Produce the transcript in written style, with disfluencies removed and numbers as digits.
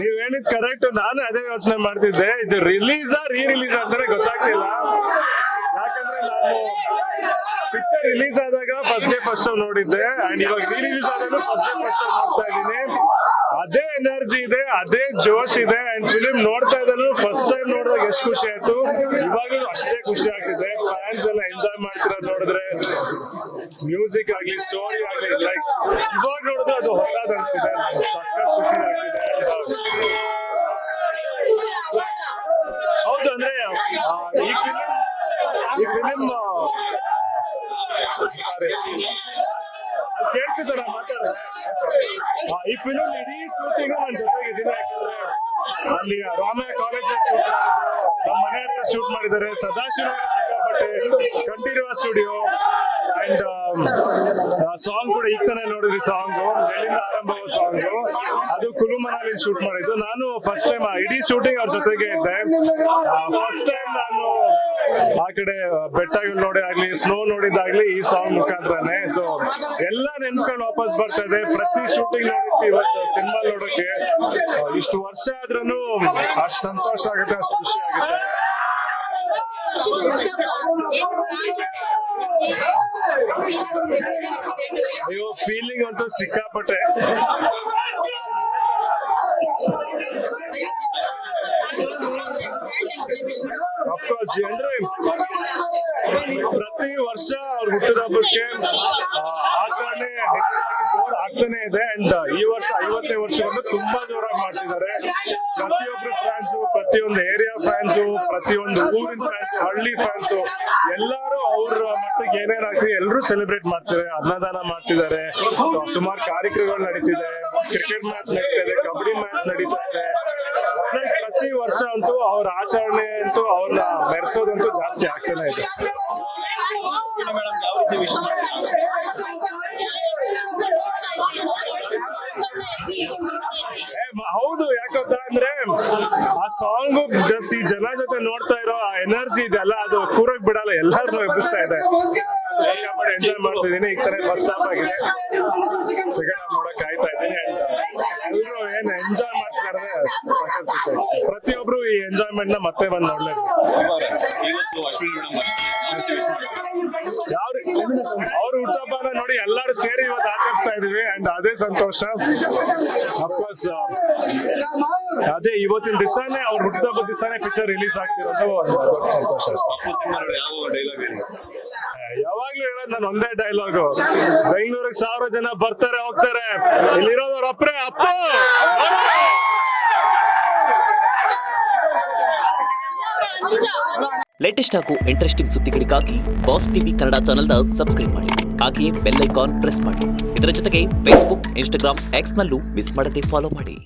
ನೀವ್ ಹೇಳಿದ್ ಕರೆಕ್ಟ್. ನಾನು ಅದೇ ಯೋಚನೆ ಮಾಡ್ತಿದ್ದೆ, ಇದು ರಿಲೀಸಾ ರೀ-ರಿಲೀಸ್ ಅಂತಾನೆ ಗೊತ್ತಾಗ್ತಿಲ್ಲ. ಯಾಕಂದ್ರೆ ನಾನು ಪಿಕ್ಚರ್ ರಿಲೀಸ್ ಆದಾಗ ಫಸ್ಟ್ ಶೋ ನೋಡಿದ್ದೆ, ಅಂಡ್ ಇವಾಗ ರೀ-ರಿಲೀಸ್ ಆದಾಗ ಫಸ್ಟ್ ಶೋ ನೋಡ್ತಾ ಇದ್ದೀನಿ. ಅದೇ ಎನರ್ಜಿ ಇದೆ, ಅದೇ ಜೋಶ್ ಇದೆ. ಅಂಡ್ ಫಿಲಿಂ ನೋಡ್ತಾ ಇದ್ದಲು ಫಸ್ಟ್ ಟೈಮ್ ನೋಡಿದಾಗ ಎಷ್ಟು ಖುಷಿ ಆಯ್ತು, ಇವಾಗಲೂ ಅಷ್ಟೇ ಖುಷಿ ಆಗ್ತಿದೆ. ಫ್ಯಾನ್ಸ್ ಎಲ್ಲ ಎಂಜಾಯ್ ಮಾಡ್ತಿರೋದು ನೋಡಿದ್ರೆ, ಮ್ಯೂಸಿಕ್ ಆಗ್ಲಿ, ಸ್ಟೋರಿ ಆಗ್ಲಿ, ಲೈಕ್ ಇವಾಗ ನೋಡಿದ್ರೆ ಅದು ಹೊಸದ್ ಅನಿಸ್ತಿದೆ. ಸಖತ್ ಖುಷಿ ಆಗ್ತಿದೆ. ಹೌದು, ಅಂದ್ರೆ ಈ ಫಿಲಿಂ ಸಾರಿ ಕೇಳಿಸಿದಾರ ಮಾತಾಡಿದ್ರೆ, ಈ ಫಿಲಿಂ ಇಡೀ ಶೂಟಿಂಗ್ ನನ್ನ ಜೊತೆಗಿದ್ದೀನಿ. ಯಾಕಂದ್ರೆ ಅಲ್ಲಿ ರಾಮಯ್ಯ ಕಾಲೇಜ್ ಶೂಟ್, ನಮ್ಮ ಮನೆ ಹತ್ರ ಶೂಟ್ ಮಾಡಿದ್ದಾರೆ. ಸದಾಶಿವ ಸಿಕ್ಕಾಪಟ್ಟೆ ಕಂಠೀರವ ಸ್ಟುಡಿಯೋ. ಅಂಡ್ ಸಾಂಗ್ ಕೂಡ ಈಗ ತಾನೇ ನೋಡಿದ್ರಿ, ಸಾಂಗ್ ಎಲ್ಲಿಂದ ಆರಂಭವ ಸಾಂಗ್, ಅದು ಕುಲು ಮನಾಲಿ ಶೂಟ್ ಮಾಡಿದ್ದು. ನಾನು ಫಸ್ಟ್ ಟೈಮ್ ಇಡೀ ಶೂಟಿಂಗ್ ಅವ್ರ ಜೊತೆಗೆ ಇದ್ದೆ. ಫಸ್ಟ್ ಟೈಮ್ ನಾನು ಆ ಕಡೆ ಬೆಟ್ಟಗಳು ನೋಡಿ ಆಗ್ಲಿ, ಸ್ನೋ ನೋಡಿದಾಗ್ಲಿ ಈ ಸಾಂಗ್ ಮುಖಾಂತರನೇ. ಸೊ ಎಲ್ಲ ನೆನ್ಕೊಂಡು ವಾಪಸ್ ಬರ್ತಾ ಇದೆ. ಪ್ರತಿ ಶೂಟಿಂಗ್ ನೋಡಿದ್ವಿ, ಇವತ್ತು ಸಿನಿಮಾ ನೋಡೋಕೆ ಇಷ್ಟು ವರ್ಷ ಆದ್ರೂ ಅಷ್ಟು ಸಂತೋಷ ಆಗುತ್ತೆ, ಅಷ್ಟು ಖುಷಿ ಆಗುತ್ತೆ. ಅಯ್ಯೋ, ಫೀಲಿಂಗ್ ಅಂತೂ ಸಿಕ್ಕಾಪಟ್ಟೆ. ಅಫ್ಕೋರ್ಸ್, ಅಂದ್ರೆ ಪ್ರತಿ ವರ್ಷ ಅವ್ರ ಹುಟ್ಟಿದ ಹಬ್ಬಕ್ಕೆ ಆಚರಣೆ ಹೆಚ್ಚಾಗಿ ಜೋರ್ ಆಗ್ತಾನೆ ಇದೆ. ಅಂಡ್ ಈ ವರ್ಷ 50ನೇ ವರ್ಷವನ್ನು ತುಂಬಾ ಜೋರಾಗಿ ಮಾಡ್ತಿದ್ದಾರೆ. ಪ್ರತಿಯೊಬ್ರು ಫ್ಯಾನ್ಸು, ಪ್ರತಿಯೊಂದು ಏರಿಯಾ ಫ್ಯಾನ್ಸು, ಪ್ರತಿಯೊಂದು ಊರಿನ ಫ್ಯಾನ್ಸು, ಹಳ್ಳಿ ಫ್ಯಾನ್ಸು, ಎಲ್ಲರೂ ಅವ್ರ ಮಟ್ಟಿಗೆ ಏನೇನಾಗ್ತಿದೆ ಎಲ್ಲರೂ ಸೆಲೆಬ್ರೇಟ್ ಮಾಡ್ತಿದ್ದಾರೆ. ಅನ್ನದಾನ ಮಾಡ್ತಿದ್ದಾರೆ, ಸುಮಾರು ಕಾರ್ಯಕ್ರಮಗಳು ನಡೀತಿದೆ, ಕ್ರಿಕೆಟ್ ಮ್ಯಾಚ್ ನಡೀತಾ ಇದೆ, ಕಬಡ್ಡಿ ಮ್ಯಾಚ್ ನಡೀತಾ ಇದೆ. ಪ್ರತಿ ವರ್ಷ ಅಂತೂ ಅವ್ರ ಆಚರಣೆ ಅಂತೂ ಅವ್ರನ್ನ ಮೆರೆಸೋದಂತೂ ಜಾಸ್ತಿ ಆಗ್ತಾನೆ ಇದೆ. ಹೌದು, ಯಾಕಂತ ಅಂದ್ರೆ ಆ ಸಾಂಗ್ ಜಸ್ಟ್ ಈ ಜನ ಜೊತೆ ನೋಡ್ತಾ ಇರೋ ಆ ಎನರ್ಜಿ ಇದೆಯಲ್ಲ, ಅದು ಕೂರಕ್ ಬಿಡಲ್ಲ, ಎಲ್ಲಾರನ್ನೂ ಎಬ್ಬಿಸ್ತಾ ಇದೆ. ಎಂಜಾಯ್ ಮಾಡ್ತಿದ್ದೀನಿ. ಈಗ ತರ ಫಸ್ಟ್ ಹಾಫ್ ಆಗಿದೆ, ಸೆಕೆಂಡ್ ಹಾಫ್ ನೋಡಕ್ ಕಾಯ್ತಾ ಇದ್ದೀನಿ. ಎಲ್ರು ಏನ್ ಎಂಜಾಯ್ ಮಾಡ್ತಿದ್ದಾರೆ, ಪ್ರತಿಯೊಬ್ರು ಈ ಎಂಜಾಯ್ಮೆಂಟ್ ನ ಮತ್ತೆ ಬಂದು ನೋಡ್ಲೇಬೇಕು. ಅವ್ರ ಹುಟ್ಟಹಬ್ಬನ ನೋಡಿ ಎಲ್ಲಾರು ಸೇರಿ ಇವತ್ತು ಆಚರಿಸ್ತಾ ಇದೀವಿ. ಅಂಡ್ ಅದೇ ಸಂತೋಷ. ಅಫ್ಕೋರ್ಸ್ ಅದೇ ಇವತ್ತಿನ ದಿವಸನೇ ಅವ್ರ ಹುಟ್ಟಹಬ್ಬದ ದಿವಸನೇ ಪಿಕ್ಚರ್ ರಿಲೀಸ್ ಆಗ್ತಿರೋದು ಸಂತೋಷ. ಯಾವಾಗ್ಲೂ ಹೇಳೋದು ನಾನು ಒಂದೇ ಡೈಲಾಗು, ಬೆಂಗಳೂರಿಗೆ 1000 ಜನ ಬರ್ತಾರೆ ಹೋಗ್ತಾರೆ, ಇಲ್ಲಿರೋದವ್ರ ಅಪ್ರೇ ಅಪ್ಪ. ಲೇಟೆಸ್ಟ್ ಹಾಗೂ ಇಂಟ್ರೆಸ್ಟಿಂಗ್ ಸುದ್ದಿಗಳಿಗಾಗಿ ಬಾಸ್ ಟಿವಿ ಕನ್ನಡ ಚಾನೆಲ್ನ ಸಬ್ಸ್ಕ್ರೈಬ್ ಮಾಡಿ. ಹಾಗೆಯೇ ಬೆಲ್ ಐಕಾನ್ ಪ್ರೆಸ್ ಮಾಡಿ. ಇದರ ಜೊತೆಗೆ ಫೇಸ್ಬುಕ್, ಇನ್ಸ್ಟಾಗ್ರಾಮ್, ಎಕ್ಸ್ ನಲ್ಲೂ ಮಿಸ್ ಮಾಡದೆ ಫಾಲೋ ಮಾಡಿ.